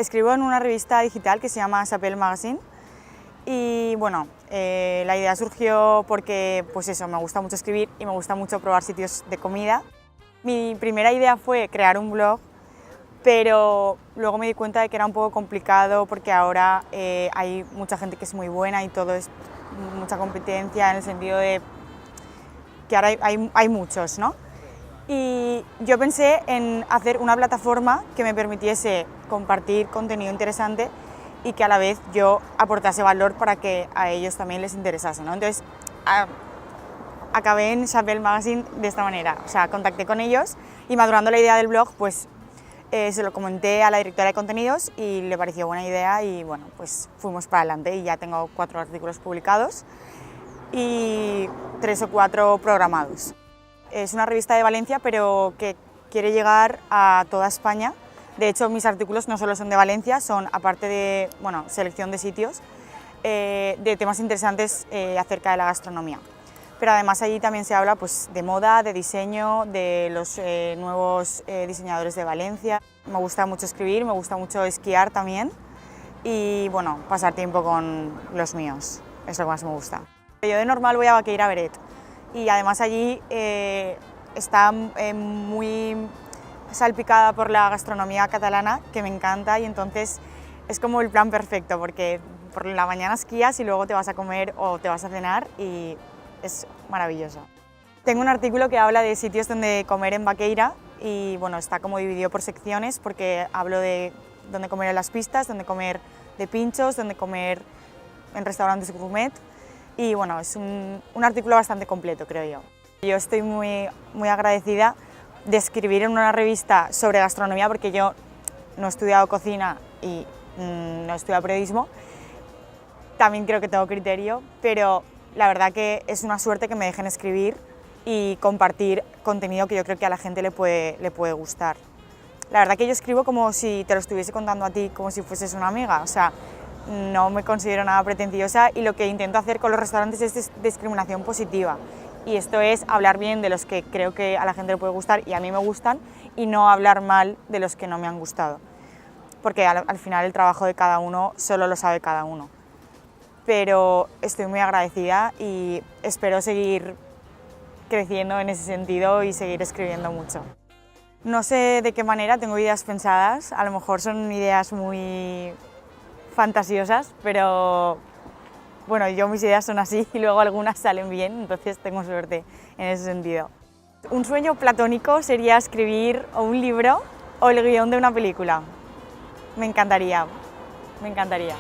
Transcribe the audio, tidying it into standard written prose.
Escribo en una revista digital que se llama Sapel Magazine y bueno, la idea surgió porque pues eso, me gusta mucho escribir y me gusta mucho probar sitios de comida. Mi primera idea fue crear un blog, pero luego me di cuenta de que era un poco complicado porque ahora hay mucha gente que es muy buena y todo es mucha competencia en el sentido de que ahora hay muchos, ¿no? Y yo pensé en hacer una plataforma que me permitiese compartir contenido interesante y que a la vez yo aportase valor para que a ellos también les interesase, ¿no? Entonces acabé en Sapel Magazine de esta manera, o sea, contacté con ellos y madurando la idea del blog, pues se lo comenté a la directora de contenidos y le pareció buena idea y bueno, pues fuimos para adelante y ya tengo 4 artículos publicados y 3 o 4 programados. Es una revista de Valencia, pero que quiere llegar a toda España. De hecho, mis artículos no solo son de Valencia, son, aparte de selección de sitios, de temas interesantes acerca de la gastronomía. Pero además allí también se habla pues, de moda, de diseño, de los nuevos diseñadores de Valencia. Me gusta mucho escribir, me gusta mucho esquiar también y bueno, pasar tiempo con los míos, es lo que más me gusta. Yo de normal voy a Baqueira Beret y además allí está muy salpicada por la gastronomía catalana, que me encanta, y entonces es como el plan perfecto porque por la mañana esquías y luego te vas a comer o te vas a cenar y es maravilloso. Tengo un artículo que habla de sitios donde comer en Baqueira y bueno, está como dividido por secciones porque hablo de dónde comer en las pistas, dónde comer de pinchos, dónde comer en restaurantes gourmet y bueno, es un artículo bastante completo, creo yo. Yo estoy muy agradecida de escribir en una revista sobre gastronomía porque yo no he estudiado cocina y no he estudiado periodismo, también creo que tengo criterio, pero la verdad que es una suerte que me dejen escribir y compartir contenido que yo creo que a la gente le puede gustar. La verdad que yo escribo como si te lo estuviese contando a ti, como si fueses una amiga, o sea, no me considero nada pretenciosa y lo que intento hacer con los restaurantes es discriminación positiva. Y esto es hablar bien de los que creo que a la gente le puede gustar y a mí me gustan y no hablar mal de los que no me han gustado. Porque al final el trabajo de cada uno solo lo sabe cada uno. Pero estoy muy agradecida y espero seguir creciendo en ese sentido y seguir escribiendo mucho. No sé de qué manera, tengo ideas pensadas, a lo mejor son ideas muy fantasiosas, pero bueno, yo mis ideas son así y luego algunas salen bien, entonces tengo suerte en ese sentido. Un sueño platónico sería escribir o un libro o el guión de una película. Me encantaría, me encantaría.